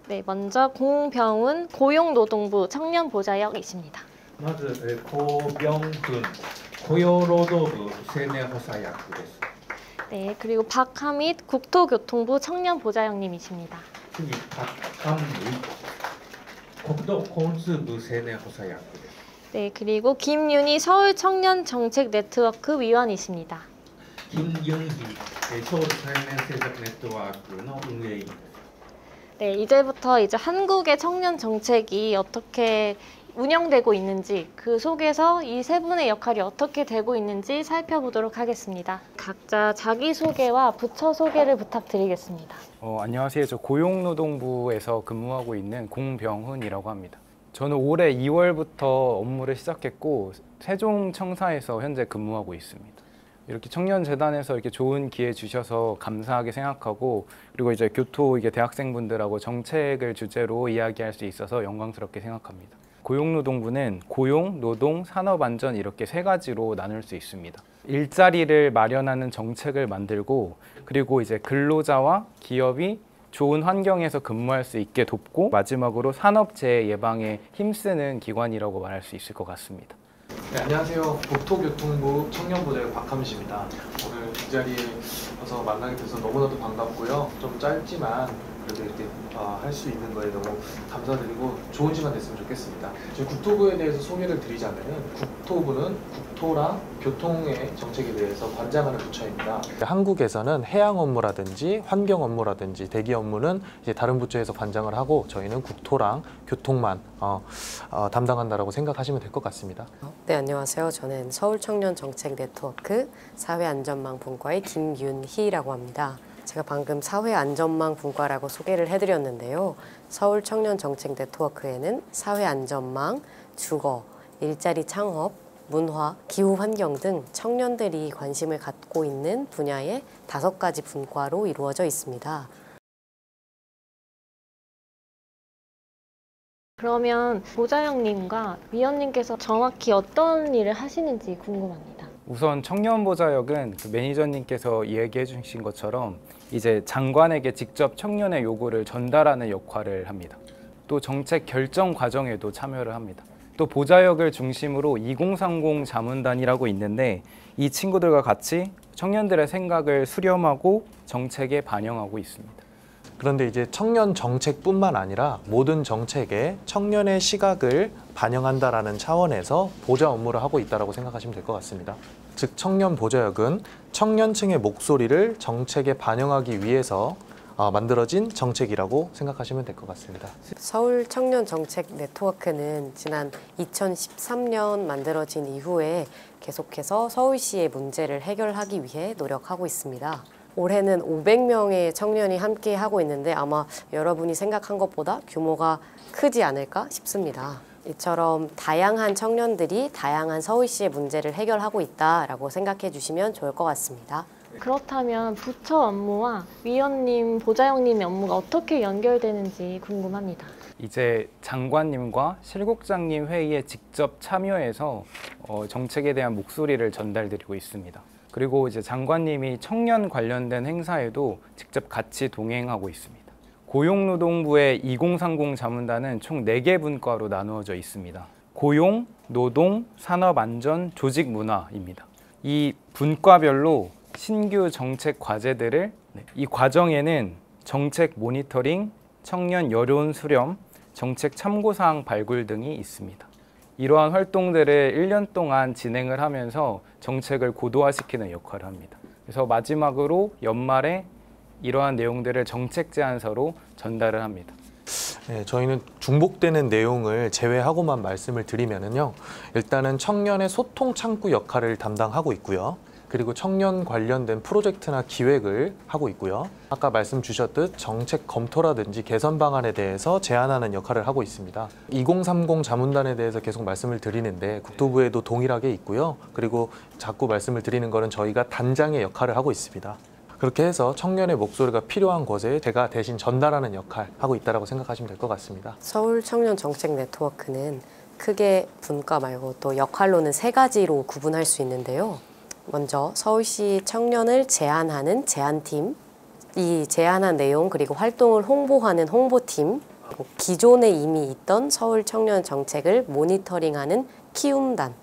네, 먼저 공병훈 고용노동부 청년보좌역이십니다. まず、고병훈 고용노동부 세뇌호사역です。 네, 그리고 박하밋 국토교통부 청년보좌역님이십니다. 次、박한미 국토交通部 세뇌호사역です。 네, 그리고 김윤희 서울청년정책네트워크 위원이십니다. 김윤희 서울청년政策네트워크의 운営員。 네, 이제부터 한국의 청년 정책이 어떻게 운영되고 있는지, 그 속에서 이 세 분의 역할이 어떻게 되고 있는지 살펴보도록 하겠습니다. 각자 자기소개와 부처 소개를 부탁드리겠습니다. 안녕하세요. 저 고용노동부에서 근무하고 있는 공병훈이라고 합니다. 저는 올해 2월부터 업무를 시작했고 세종청사에서 현재 근무하고 있습니다. 이렇게 청년재단에서 이렇게 좋은 기회 주셔서 감사하게 생각하고, 그리고 이제 교토 대학생분들하고 정책을 주제로 이야기할 수 있어서 영광스럽게 생각합니다. 고용노동부는 고용, 노동, 산업안전 이렇게 세 가지로 나눌 수 있습니다. 일자리를 마련하는 정책을 만들고, 그리고 이제 근로자와 기업이 좋은 환경에서 근무할 수 있게 돕고, 마지막으로 산업재해 예방에 힘쓰는 기관이라고 말할 수 있을 것 같습니다. 네, 안녕하세요. 국토교통부 청년보좌역 박하밋입니다. 오늘 이 자리에 와서 만나게 돼서 너무나도 반갑고요. 좀 짧지만 그래도 이렇게 할 수 있는 거에 너무 감사드리고 좋은 시간 됐으면 좋겠습니다. 저희 국토부에 대해서 소개를 드리자면, 국토부는 국토랑 교통의 정책에 대해서 관장하는 부처입니다. 한국에서는 해양 업무라든지 환경 업무라든지 대기 업무는 이제 다른 부처에서 관장을 하고, 저희는 국토랑 교통만 담당한다라고 생각하시면 될 것 같습니다. 네, 안녕하세요. 저는 서울청년정책네트워크 사회안전망 분과의 김윤희라고 합니다. 제가 방금 사회안전망 분과라고 소개를 해드렸는데요. 서울청년정책네트워크에는 사회안전망, 주거, 일자리 창업, 문화, 기후환경 등 청년들이 관심을 갖고 있는 분야의 5가지 분과로 이루어져 있습니다. 그러면 보좌역님과 위원님께서 정확히 어떤 일을 하시는지 궁금합니다. 우선 청년보좌역은 매니저님께서 얘기해 주신 것처럼 이제 장관에게 직접 청년의 요구를 전달하는 역할을 합니다. 또 정책 결정 과정에도 참여를 합니다. 또 보좌역을 중심으로 2030 자문단이라고 있는데, 이 친구들과 같이 청년들의 생각을 수렴하고 정책에 반영하고 있습니다. 그런데 이제 청년 정책뿐만 아니라 모든 정책에 청년의 시각을 반영한다라는 차원에서 보좌 업무를 하고 있다고 생각하시면 될 것 같습니다. 즉, 청년 보좌역은 청년층의 목소리를 정책에 반영하기 위해서 만들어진 정책이라고 생각하시면 될 것 같습니다. 서울 청년 정책 네트워크는 지난 2013년 만들어진 이후에 계속해서 서울시의 문제를 해결하기 위해 노력하고 있습니다. 올해는 500명의 청년이 함께 하고 있는데, 아마 여러분이 생각한 것보다 규모가 크지 않을까 싶습니다. 이처럼 다양한 청년들이 다양한 서울시의 문제를 해결하고 있다라고 생각해 주시면 좋을 것 같습니다. 그렇다면 부처 업무와 위원님, 보좌역님의 업무가 어떻게 연결되는지 궁금합니다. 이제 장관님과 실국장님 회의에 직접 참여해서 정책에 대한 목소리를 전달드리고 있습니다. 그리고 이제 장관님이 청년 관련된 행사에도 직접 같이 동행하고 있습니다. 고용노동부의 2030 자문단은 총 4개 분과로 나누어져 있습니다. 고용, 노동, 산업안전, 조직문화입니다. 이 분과별로 신규 정책 과제들을, 이 과정에는 정책 모니터링, 청년 여론 수렴, 정책 참고사항 발굴 등이 있습니다. 이러한 활동들을 1년 동안 진행을 하면서 정책을 고도화시키는 역할을 합니다. 그래서 마지막으로 연말에 이러한 내용들을 정책 제안서로 전달을 합니다. 네, 저희는 중복되는 내용을 제외하고만 말씀을 드리면요. 일단은 청년의 소통 창구 역할을 담당하고 있고요. 그리고 청년 관련된 프로젝트나 기획을 하고 있고요. 아까 말씀 주셨듯 정책 검토라든지 개선 방안에 대해서 제안하는 역할을 하고 있습니다. 2030 자문단에 대해서 계속 말씀을 드리는데 국토부에도 동일하게 있고요. 그리고 자꾸 말씀을 드리는 거는 저희가 단장의 역할을 하고 있습니다. 그렇게 해서 청년의 목소리가 필요한 곳에 제가 대신 전달하는 역할 하고 있다고 생각하시면 될 것 같습니다. 서울 청년 정책 네트워크는 크게 분과 말고 또 역할로는 3가지로 구분할 수 있는데요. 먼저 서울시 청년을 제안하는 제안팀, 이 제안한 내용 그리고 활동을 홍보하는 홍보팀, 기존에 이미 있던 서울 청년 정책을 모니터링하는 키움단.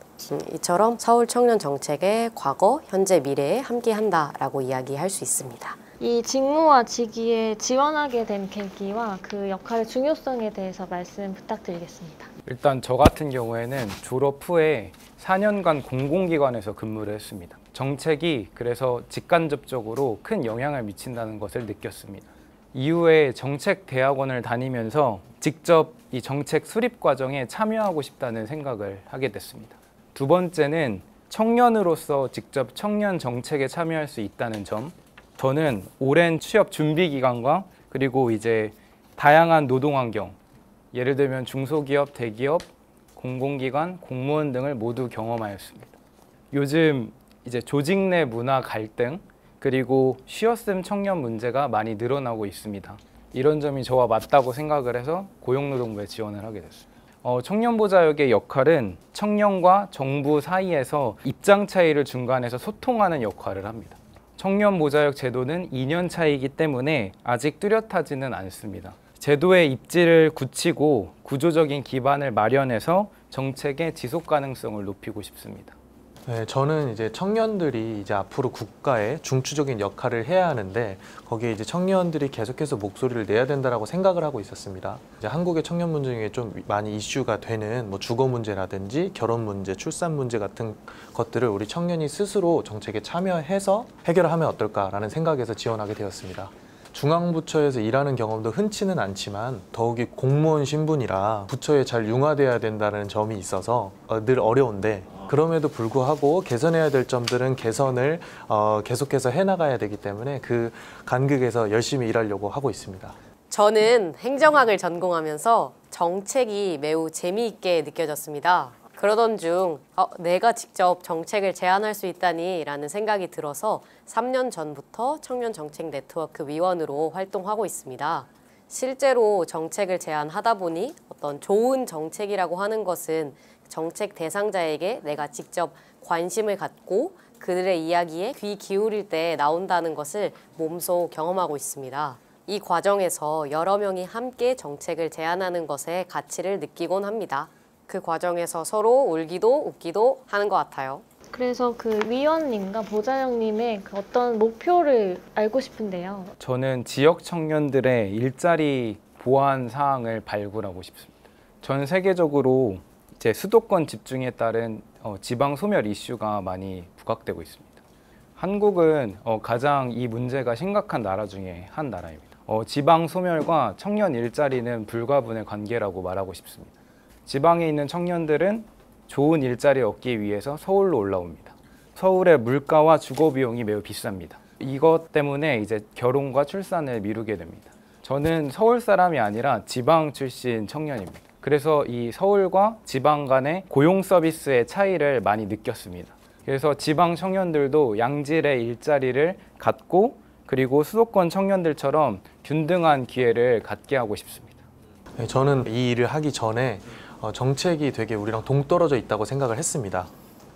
이처럼 서울 청년 정책의 과거, 현재, 미래에 함께한다라고 이야기할 수 있습니다. 이 직무와 직위에 지원하게 된 계기와 그 역할의 중요성에 대해서 말씀 부탁드리겠습니다. 일단 저 같은 경우에는 졸업 후에 4년간 공공기관에서 근무를 했습니다. 정책이 그래서 직간접적으로 큰 영향을 미친다는 것을 느꼈습니다. 이후에 정책대학원을 다니면서 직접 이 정책 수립 과정에 참여하고 싶다는 생각을 하게 됐습니다. 두 번째는 청년으로서 직접 청년 정책에 참여할 수 있다는 점. 저는 오랜 취업 준비 기간과 그리고 이제 다양한 노동 환경, 예를 들면 중소기업, 대기업, 공공기관, 공무원 등을 모두 경험하였습니다. 요즘 이제 조직 내 문화 갈등, 그리고 쉬었음 청년 문제가 많이 늘어나고 있습니다. 이런 점이 저와 맞다고 생각을 해서 고용노동부에 지원을 하게 됐습니다. 청년보좌역의 역할은 청년과 정부 사이에서 입장 차이를 중간에서 소통하는 역할을 합니다. 청년보좌역 제도는 2년 차이기 때문에 아직 뚜렷하지는 않습니다. 제도의 입지를 굳히고 구조적인 기반을 마련해서 정책의 지속 가능성을 높이고 싶습니다. 네, 저는 이제 청년들이 이제 앞으로 국가에 중추적인 역할을 해야 하는데 거기에 이제 청년들이 계속해서 목소리를 내야 된다라고 생각을 하고 있었습니다. 이제 한국의 청년 문제 중에 좀 많이 이슈가 되는 뭐 주거 문제라든지 결혼 문제, 출산 문제 같은 것들을 우리 청년이 스스로 정책에 참여해서 해결하면 어떨까라는 생각에서 지원하게 되었습니다. 중앙부처에서 일하는 경험도 흔치는 않지만 더욱이 공무원 신분이라 부처에 잘 융화돼야 된다는 점이 있어서 늘 어려운데 그럼에도 불구하고 개선해야 될 점들은 개선을 계속해서 해나가야 되기 때문에 그 간극에서 열심히 일하려고 하고 있습니다. 저는 행정학을 전공하면서 정책이 매우 재미있게 느껴졌습니다. 그러던 중 내가 직접 정책을 제안할 수 있다니 라는 생각이 들어서 3년 전부터 청년정책 네트워크 위원으로 활동하고 있습니다. 실제로 정책을 제안하다 보니 어떤 좋은 정책이라고 하는 것은 정책 대상자에게 내가 직접 관심을 갖고 그들의 이야기에 귀 기울일 때 나온다는 것을 몸소 경험하고 있습니다. 이 과정에서 여러 명이 함께 정책을 제안하는 것의 가치를 느끼곤 합니다. 그 과정에서 서로 울기도 웃기도 하는 것 같아요. 그래서 그 위원님과 보좌역님의 그 어떤 목표를 알고 싶은데요. 저는 지역 청년들의 일자리 보완 사항을 발굴하고 싶습니다. 전 세계적으로 이제 수도권 집중에 따른 지방 소멸 이슈가 많이 부각되고 있습니다. 한국은 가장 이 문제가 심각한 나라 중에 한 나라입니다. 지방 소멸과 청년 일자리는 불가분의 관계라고 말하고 싶습니다. 지방에 있는 청년들은 좋은 일자리 얻기 위해서 서울로 올라옵니다. 서울의 물가와 주거 비용이 매우 비쌉니다. 이것 때문에 이제 결혼과 출산을 미루게 됩니다. 저는 서울 사람이 아니라 지방 출신 청년입니다. 그래서 이 서울과 지방 간의 고용 서비스의 차이를 많이 느꼈습니다. 그래서 지방 청년들도 양질의 일자리를 갖고 그리고 수도권 청년들처럼 균등한 기회를 갖게 하고 싶습니다. 저는 이 일을 하기 전에 정책이 되게 우리랑 동떨어져 있다고 생각을 했습니다.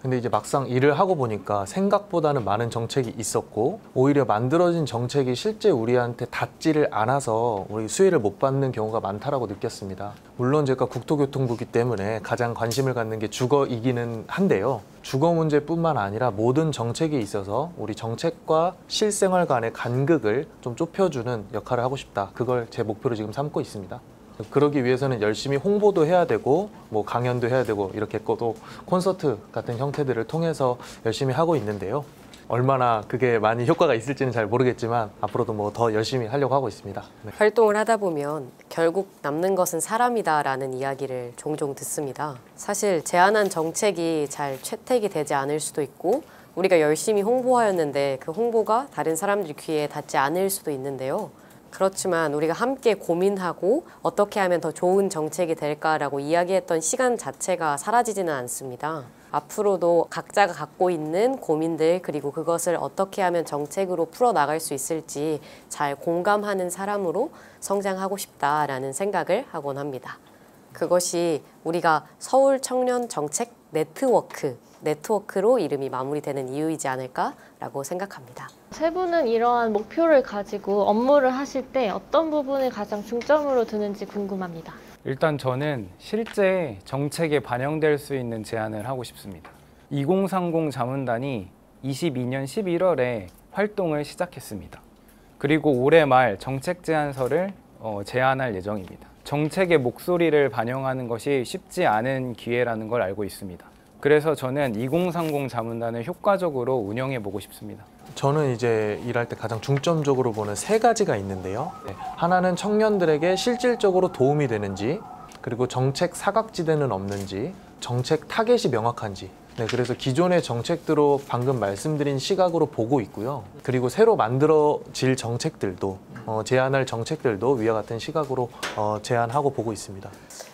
근데 이제 막상 일을 하고 보니까 생각보다는 많은 정책이 있었고 오히려 만들어진 정책이 실제 우리한테 닿지를 않아서 우리 수혜를 못 받는 경우가 많다라고 느꼈습니다. 물론 제가 국토교통부이기 때문에 가장 관심을 갖는 게 주거이기는 한데요. 주거 문제뿐만 아니라 모든 정책에 있어서 우리 정책과 실생활 간의 간극을 좀 좁혀주는 역할을 하고 싶다. 그걸 제 목표로 지금 삼고 있습니다. 그러기 위해서는 열심히 홍보도 해야 되고 뭐 강연도 해야 되고 이렇게 또 콘서트 같은 형태들을 통해서 열심히 하고 있는데요. 얼마나 그게 많이 효과가 있을지는 잘 모르겠지만 앞으로도 뭐 더 열심히 하려고 하고 있습니다. 네. 활동을 하다 보면 결국 남는 것은 사람이다라는 이야기를 종종 듣습니다. 사실 제안한 정책이 잘 채택이 되지 않을 수도 있고 우리가 열심히 홍보하였는데 그 홍보가 다른 사람들 귀에 닿지 않을 수도 있는데요. 그렇지만 우리가 함께 고민하고 어떻게 하면 더 좋은 정책이 될까라고 이야기했던 시간 자체가 사라지지는 않습니다. 앞으로도 각자가 갖고 있는 고민들 그리고 그것을 어떻게 하면 정책으로 풀어나갈 수 있을지 잘 공감하는 사람으로 성장하고 싶다라는 생각을 하곤 합니다. 그것이 우리가 서울 청년 정책 네트워크로 이름이 마무리되는 이유이지 않을까라고 생각합니다. 세 분은 이러한 목표를 가지고 업무를 하실 때 어떤 부분을 가장 중점으로 두는지 궁금합니다. 일단 저는 실제 정책에 반영될 수 있는 제안을 하고 싶습니다. 2030 자문단이 22년 11월에 활동을 시작했습니다. 그리고 올해 말 정책 제안서를 제안할 예정입니다. 정책의 목소리를 반영하는 것이 쉽지 않은 기회라는 걸 알고 있습니다. 그래서 저는 2030 자문단을 효과적으로 운영해 보고 싶습니다. 저는 이제 일할 때 가장 중점적으로 보는 세 가지가 있는데요. 하나는 청년들에게 실질적으로 도움이 되는지, 그리고 정책 사각지대는 없는지, 정책 타겟이 명확한지. 그래서 기존의 정책들로 방금 말씀드린 시각으로 보고 있고요. 그리고 새로 만들어질 정책들도, 제안할 정책들도 위와 같은 시각으로 제안하고 보고 있습니다.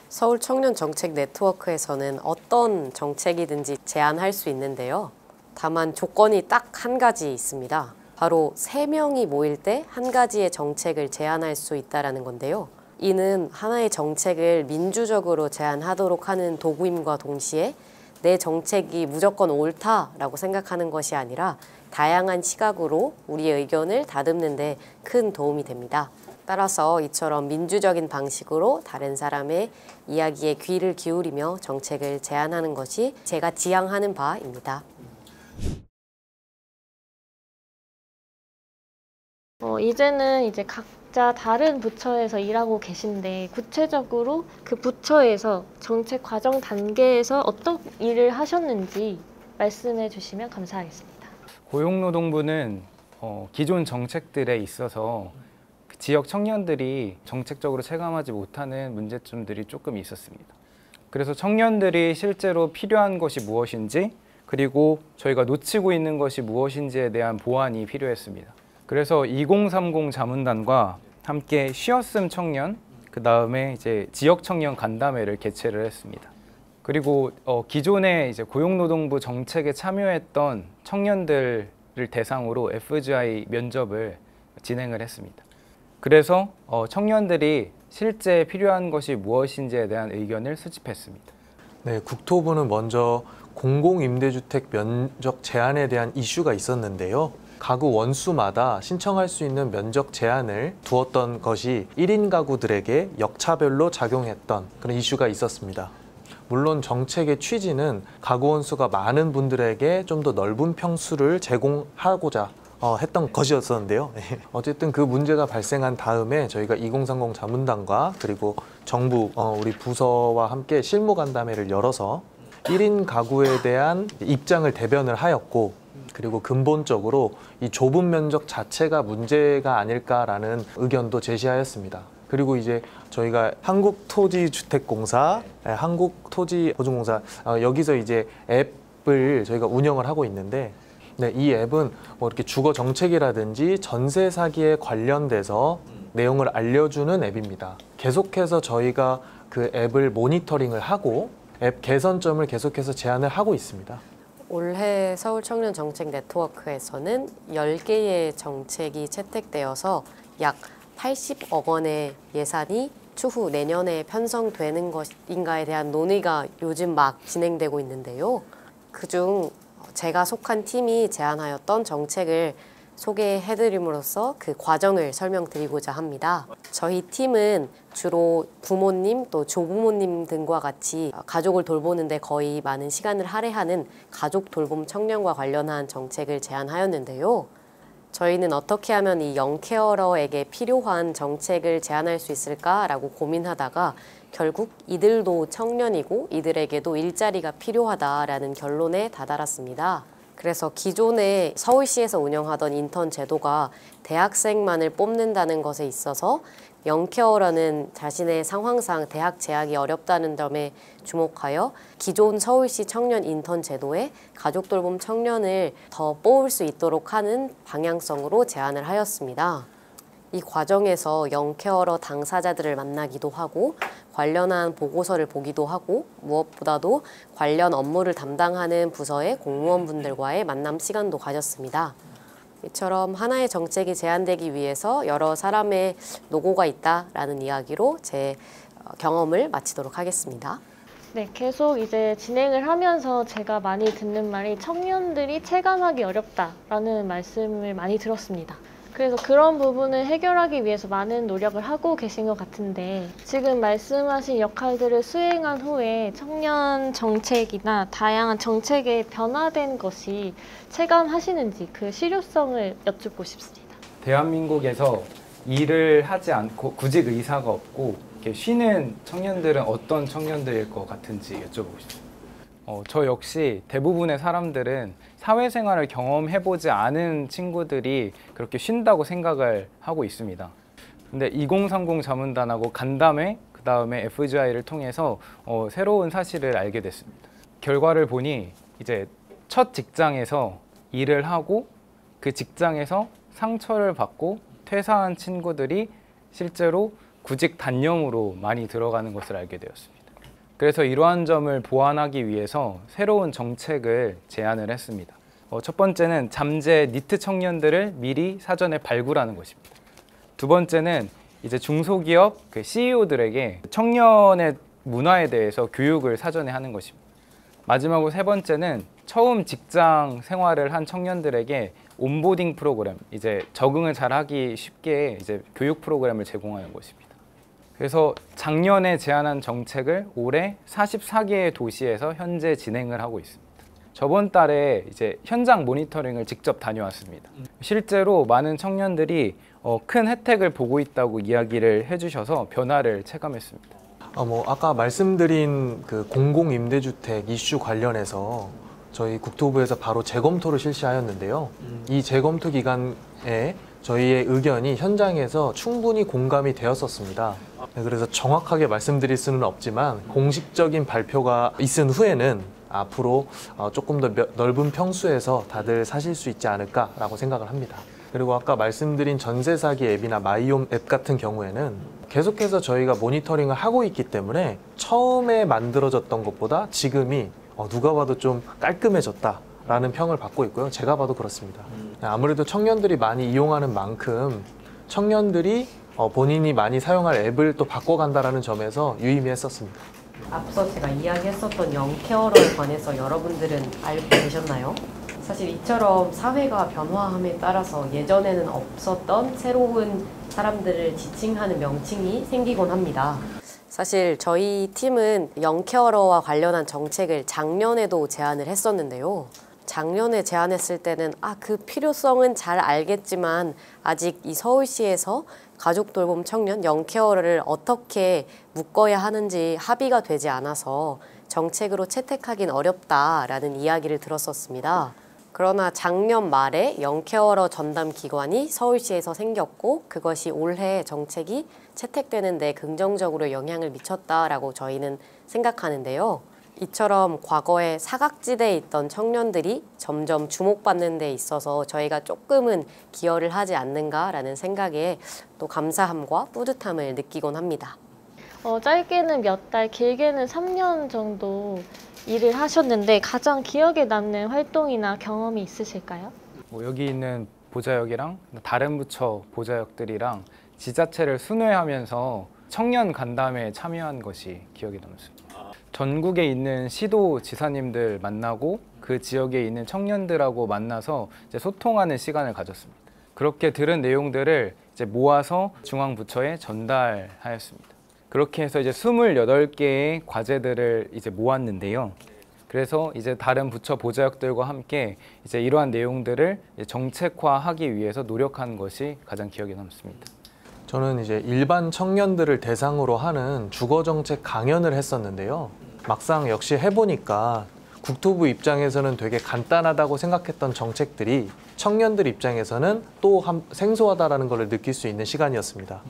서울 청년 정책 네트워크에서는 어떤 정책이든지 제안할 수 있는데요. 다만 조건이 딱 한 가지 있습니다. 바로 3명이 모일 때 한 가지의 정책을 제안할 수 있다는 건데요. 이는 하나의 정책을 민주적으로 제안하도록 하는 도구임과 동시에 내 정책이 무조건 옳다라고 생각하는 것이 아니라 다양한 시각으로 우리의 의견을 다듬는 데 큰 도움이 됩니다. 따라서 이처럼 민주적인 방식으로 다른 사람의 이야기에 귀를 기울이며 정책을 제안하는 것이 제가 지향하는 바입니다. 이제는 이제 각자 다른 부처에서 일하고 계신데 구체적으로 그 부처에서 정책 과정 단계에서 어떤 일을 하셨는지 말씀해 주시면 감사하겠습니다. 고용노동부는 기존 정책들에 있어서 지역 청년들이 정책적으로 체감하지 못하는 문제점들이 조금 있었습니다. 그래서 청년들이 실제로 필요한 것이 무엇인지, 그리고 저희가 놓치고 있는 것이 무엇인지에 대한 보완이 필요했습니다. 그래서 2030 자문단과 함께 쉬었음 청년, 그 다음에 이제 지역 청년 간담회를 개최를 했습니다. 그리고 기존에 이제 고용노동부 정책에 참여했던 청년들을 대상으로 FGI 면접을 진행을 했습니다. 그래서 청년들이 실제 필요한 것이 무엇인지에 대한 의견을 수집했습니다. 네, 국토부는 먼저 공공임대주택 면적 제한에 대한 이슈가 있었는데요. 가구 원수마다 신청할 수 있는 면적 제한을 두었던 것이 1인 가구들에게 역차별로 작용했던 그런 이슈가 있었습니다. 물론 정책의 취지는 가구 원수가 많은 분들에게 좀 더 넓은 평수를 제공하고자 했던 것이었었는데요. 어쨌든 그 문제가 발생한 다음에 저희가 2030 자문단과 그리고 정부 우리 부서와 함께 실무 간담회를 열어서 1인 가구에 대한 입장을 대변을 하였고, 그리고 근본적으로 이 좁은 면적 자체가 문제가 아닐까라는 의견도 제시하였습니다. 그리고 이제 저희가 한국토지주택공사, 한국토지보증공사 여기서 이제 앱을 저희가 운영을 하고 있는데, 이 앱은 뭐 이렇게 주거 정책이라든지 전세 사기에 관련돼서 내용을 알려주는 앱입니다. 계속해서 저희가 그 앱을 모니터링을 하고 앱 개선점을 계속해서 제안을 하고 있습니다. 올해 서울 청년 정책 네트워크에서는 10개의 정책이 채택되어서 약 80억 원의 예산이 추후 내년에 편성되는 것인가에 대한 논의가 요즘 막 진행되고 있는데요. 그중 제가 속한 팀이 제안하였던 정책을 소개해드림으로써 그 과정을 설명드리고자 합니다. 저희 팀은 주로 부모님 또 조부모님 등과 같이 가족을 돌보는데 거의 많은 시간을 할애하는 가족 돌봄 청년과 관련한 정책을 제안하였는데요. 저희는 어떻게 하면 이 영케어러에게 필요한 정책을 제안할 수 있을까라고 고민하다가 결국 이들도 청년이고 이들에게도 일자리가 필요하다라는 결론에 다다랐습니다. 그래서 기존에 서울시에서 운영하던 인턴 제도가 대학생만을 뽑는다는 것에 있어서 영케어러는 자신의 상황상 대학 재학이 어렵다는 점에 주목하여 기존 서울시 청년 인턴 제도에 가족 돌봄 청년을 더 뽑을 수 있도록 하는 방향성으로 제안을 하였습니다. 이 과정에서 영케어러 당사자들을 만나기도 하고 관련한 보고서를 보기도 하고 무엇보다도 관련 업무를 담당하는 부서의 공무원분들과의 만남 시간도 가졌습니다. 이처럼 하나의 정책이 제안되기 위해서 여러 사람의 노고가 있다라는 이야기로 제 경험을 마치도록 하겠습니다. 네, 계속 이제 진행을 하면서 제가 많이 듣는 말이 청년들이 체감하기 어렵다라는 말씀을 많이 들었습니다. 그래서 그런 부분을 해결하기 위해서 많은 노력을 하고 계신 것 같은데 지금 말씀하신 역할들을 수행한 후에 청년 정책이나 다양한 정책에 변화된 것이 체감하시는지 그 실효성을 여쭙고 싶습니다. 대한민국에서 일을 하지 않고 구직 의사가 없고 이렇게 쉬는 청년들은 어떤 청년들일 것 같은지 여쭤보고 싶습니다. 저 역시 대부분의 사람들은 사회생활을 경험해보지 않은 친구들이 그렇게 쉰다고 생각을 하고 있습니다. 근데 2030 자문단하고 간담회, 그 다음에 FGI를 통해서 새로운 사실을 알게 됐습니다. 결과를 보니 이제 첫 직장에서 일을 하고 그 직장에서 상처를 받고 퇴사한 친구들이 실제로 구직 단념으로 많이 들어가는 것을 알게 되었습니다. 그래서 이러한 점을 보완하기 위해서 새로운 정책을 제안을 했습니다. 첫 번째는 잠재 니트 청년들을 미리 사전에 발굴하는 것입니다. 두 번째는 이제 중소기업 CEO들에게 청년의 문화에 대해서 교육을 사전에 하는 것입니다. 마지막으로 세 번째는 처음 직장 생활을 한 청년들에게 온보딩 프로그램, 이제 적응을 잘하기 쉽게 이제 교육 프로그램을 제공하는 것입니다. 그래서 작년에 제안한 정책을 올해 44개의 도시에서 현재 진행을 하고 있습니다. 저번 달에 이제 현장 모니터링을 직접 다녀왔습니다. 실제로 많은 청년들이 큰 혜택을 보고 있다고 이야기를 해주셔서 변화를 체감했습니다. 아까 말씀드린 그 공공임대주택 이슈 관련해서 저희 국토부에서 바로 재검토를 실시하였는데요. 이 재검토 기간에 저희의 의견이 현장에서 충분히 공감이 되었었습니다. 그래서 정확하게 말씀드릴 수는 없지만 공식적인 발표가 있은 후에는 앞으로 조금 더 넓은 평수에서 다들 사실 수 있지 않을까라고 생각을 합니다. 그리고 아까 말씀드린 전세 사기 앱이나 마이홈 앱 같은 경우에는 계속해서 저희가 모니터링을 하고 있기 때문에 처음에 만들어졌던 것보다 지금이 누가 봐도 좀 깔끔해졌다라는 평을 받고 있고요. 제가 봐도 그렇습니다. 아무래도 청년들이 많이 이용하는 만큼 청년들이 본인이 많이 사용할 앱을 또 바꿔간다는 점에서 유의미했었습니다. 앞서 제가 이야기했었던 영케어러에 관해서 여러분들은 알고 계셨나요? 사실 이처럼 사회가 변화함에 따라서 예전에는 없었던 새로운 사람들을 지칭하는 명칭이 생기곤 합니다. 사실 저희 팀은 영케어러와 관련한 정책을 작년에도 제안을 했었는데요. 작년에 제안했을 때는 그 필요성은 잘 알겠지만 아직 이 서울시에서 가족 돌봄 청년 영케어를 어떻게 묶어야 하는지 합의가 되지 않아서 정책으로 채택하긴 어렵다라는 이야기를 들었었습니다. 그러나 작년 말에 영케어러 전담 기관이 서울시에서 생겼고 그것이 올해 정책이 채택되는 데 긍정적으로 영향을 미쳤다라고 저희는 생각하는데요. 이처럼 과거에 사각지대에 있던 청년들이 점점 주목받는 데 있어서 저희가 조금은 기여를 하지 않는가라는 생각에 또 감사함과 뿌듯함을 느끼곤 합니다. 짧게는 몇 달, 길게는 3년 정도 일을 하셨는데 가장 기억에 남는 활동이나 경험이 있으실까요? 여기 있는 보좌역이랑 다른 부처 보좌역들이랑 지자체를 순회하면서 청년 간담회에 참여한 것이 기억에 남습니다. 전국에 있는 시도지사님들 만나고 그 지역에 있는 청년들하고 만나서 이제 소통하는 시간을 가졌습니다. 그렇게 들은 내용들을 이제 모아서 중앙부처에 전달하였습니다. 그렇게 해서 이제 28개의 과제들을 이제 모았는데요. 그래서 이제 다른 부처 보좌역들과 함께 이제 이러한 내용들을 이제 정책화하기 위해서 노력한 것이 가장 기억에 남습니다. 저는 이제 일반 청년들을 대상으로 하는 주거정책 강연을 했었는데요. 막상 역시 해보니까 국토부 입장에서는 되게 간단하다고 생각했던 정책들이 청년들 입장에서는 또 생소하다라는 걸 느낄 수 있는 시간이었습니다.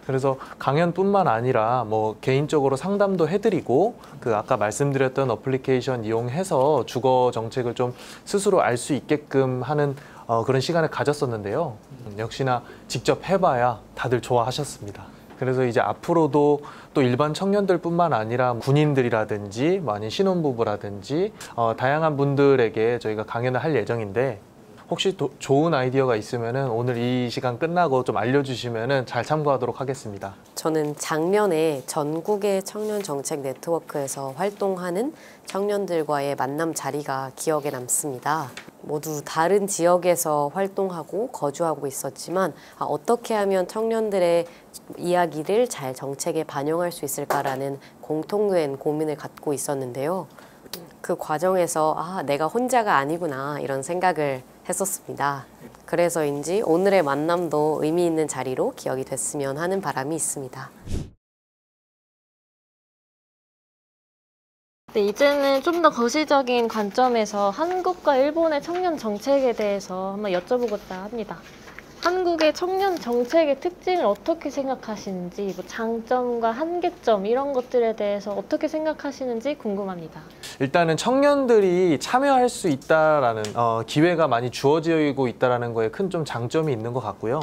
그래서 강연뿐만 아니라 개인적으로 상담도 해드리고 아까 말씀드렸던 어플리케이션 이용해서 주거 정책을 좀 스스로 알 수 있게끔 하는 그런 시간을 가졌었는데요. 역시나 직접 해봐야 다들 좋아하셨습니다. 그래서 이제 앞으로도 또 일반 청년들뿐만 아니라 군인들이라든지 아니면 신혼부부라든지 다양한 분들에게 저희가 강연을 할 예정인데 혹시 좋은 아이디어가 있으면은 오늘 이 시간 끝나고 좀 알려주시면은 잘 참고하도록 하겠습니다. 저는 작년에 전국의 청년 정책 네트워크에서 활동하는 청년들과의 만남 자리가 기억에 남습니다. 모두 다른 지역에서 활동하고 거주하고 있었지만 어떻게 하면 청년들의 이야기를 잘 정책에 반영할 수 있을까라는 공통된 고민을 갖고 있었는데요. 그 과정에서 내가 혼자가 아니구나 이런 생각을 했었습니다. 그래서인지 오늘의 만남도 의미 있는 자리로 기억이 됐으면 하는 바람이 있습니다. 네, 이제는 좀 더 거시적인 관점에서 한국과 일본의 청년 정책에 대해서 한번 여쭤보고자 합니다. 한국의 청년 정책의 특징을 어떻게 생각하시는지, 장점과 한계점 이런 것들에 대해서 어떻게 생각하시는지 궁금합니다. 일단은 청년들이 참여할 수 있다라는 기회가 많이 주어지고 있다라는 거에 큰 좀 장점이 있는 것 같고요.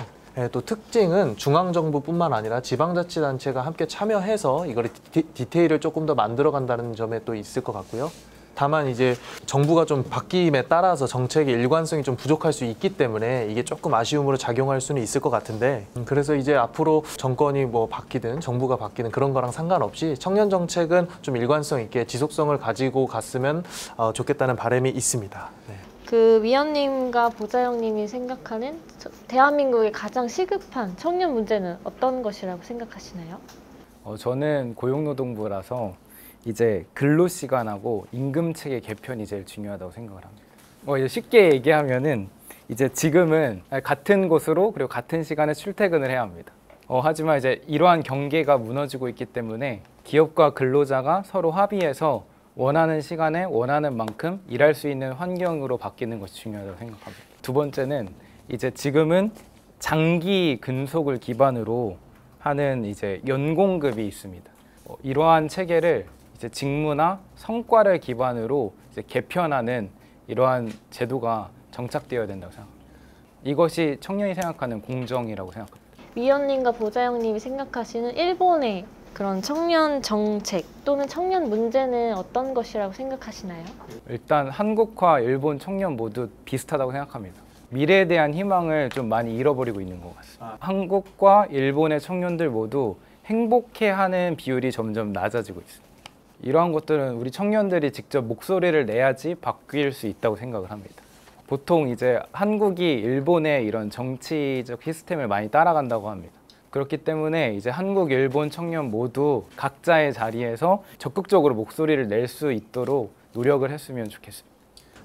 또 특징은 중앙정부뿐만 아니라 지방자치단체가 함께 참여해서 이걸 디테일을 조금 더 만들어 간다는 점에 또 있을 것 같고요. 다만 이제 정부가 좀 바뀜에 따라서 정책의 일관성이 좀 부족할 수 있기 때문에 이게 조금 아쉬움으로 작용할 수는 있을 것 같은데, 그래서 이제 앞으로 정권이 뭐 바뀌든 정부가 바뀌든 그런 거랑 상관없이 청년 정책은 좀 일관성 있게 지속성을 가지고 갔으면 좋겠다는 바람이 있습니다. 네. 그 위원님과 보좌형님이 생각하는 대한민국의 가장 시급한 청년 문제는 어떤 것이라고 생각하시나요? 저는 고용노동부라서 이제 근로시간하고 임금체계 개편이 제일 중요하다고 생각을 합니다. 이제 쉽게 얘기하면은 이제 지금은 같은 곳으로 그리고 같은 시간에 출퇴근을 해야 합니다. 하지만 이제 이러한 경계가 무너지고 있기 때문에 기업과 근로자가 서로 합의해서 원하는 시간에 원하는 만큼 일할 수 있는 환경으로 바뀌는 것이 중요하다고 생각합니다. 두 번째는 이제 지금은 장기 근속을 기반으로 하는 이제 연공급이 있습니다. 이러한 체계를 이제 직무나 성과를 기반으로 이제 개편하는 이러한 제도가 정착되어야 된다고 생각합니다. 이것이 청년이 생각하는 공정이라고 생각합니다. 위원님과 보좌형님이 생각하시는 일본의 그런 청년 정책 또는 청년 문제는 어떤 것이라고 생각하시나요? 일단 한국과 일본 청년 모두 비슷하다고 생각합니다. 미래에 대한 희망을 좀 많이 잃어버리고 있는 것 같습니다. 한국과 일본의 청년들 모두 행복해하는 비율이 점점 낮아지고 있습니다. 이러한 것들은 우리 청년들이 직접 목소리를 내야지 바뀔 수 있다고 생각을 합니다. 보통 이제 한국이 일본의 이런 정치적 시스템을 많이 따라간다고 합니다. 그렇기 때문에 이제 한국, 일본 청년 모두 각자의 자리에서 적극적으로 목소리를 낼 수 있도록 노력을 했으면 좋겠습니다.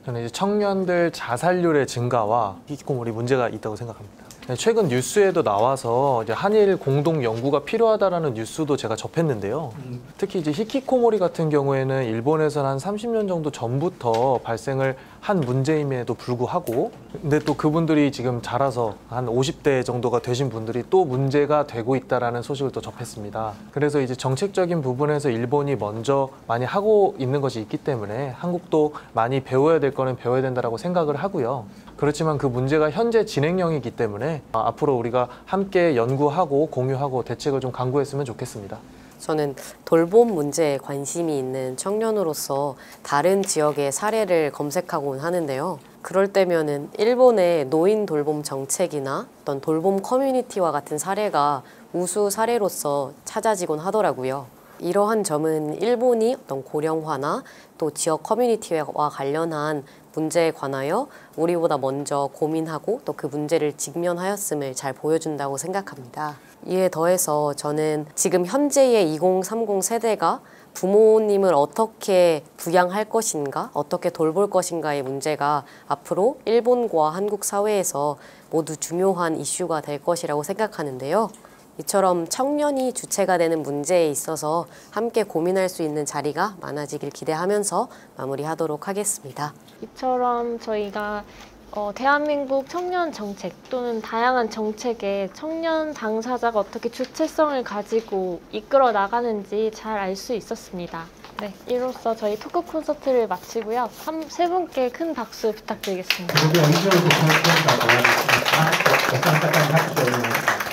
저는 이제 청년들 자살률의 증가와 히키코모리 문제가 있다고 생각합니다. 최근 뉴스에도 나와서 이제 한일 공동 연구가 필요하다라는 뉴스도 제가 접했는데요. 특히 이제 히키코모리 같은 경우에는 일본에서는 한 30년 정도 전부터 발생을 한 문제임에도 불구하고, 근데 또 그분들이 지금 자라서 한 50대 정도가 되신 분들이 또 문제가 되고 있다라는 소식을 또 접했습니다. 그래서 이제 정책적인 부분에서 일본이 먼저 많이 하고 있는 것이 있기 때문에 한국도 많이 배워야 될 거는 배워야 된다라고 생각을 하고요. 그렇지만 그 문제가 현재 진행형이기 때문에 앞으로 우리가 함께 연구하고 공유하고 대책을 좀 강구했으면 좋겠습니다. 저는 돌봄 문제에 관심이 있는 청년으로서 다른 지역의 사례를 검색하곤 하는데요. 그럴 때면은 일본의 노인 돌봄 정책이나 어떤 돌봄 커뮤니티와 같은 사례가 우수 사례로서 찾아지곤 하더라고요. 이러한 점은 일본이 어떤 고령화나 또 지역 커뮤니티와 관련한 문제에 관하여 우리보다 먼저 고민하고 또 그 문제를 직면하였음을 잘 보여준다고 생각합니다. 이에 더해서 저는 지금 현재의 2030 세대가 부모님을 어떻게 부양할 것인가, 어떻게 돌볼 것인가의 문제가 앞으로 일본과 한국 사회에서 모두 중요한 이슈가 될 것이라고 생각하는데요. 이처럼 청년이 주체가 되는 문제에 있어서 함께 고민할 수 있는 자리가 많아지길 기대하면서 마무리하도록 하겠습니다. 이처럼 저희가 대한민국 청년 정책 또는 다양한 정책에 청년 당사자가 어떻게 주체성을 가지고 이끌어 나가는지 잘 알 수 있었습니다. 네, 이로써 저희 토크 콘서트를 마치고요. 세 분께 큰 박수 부탁드리겠습니다. 그리고 이쪽으로 도와주셔서 고맙습니다. 박수 한번 해주세요.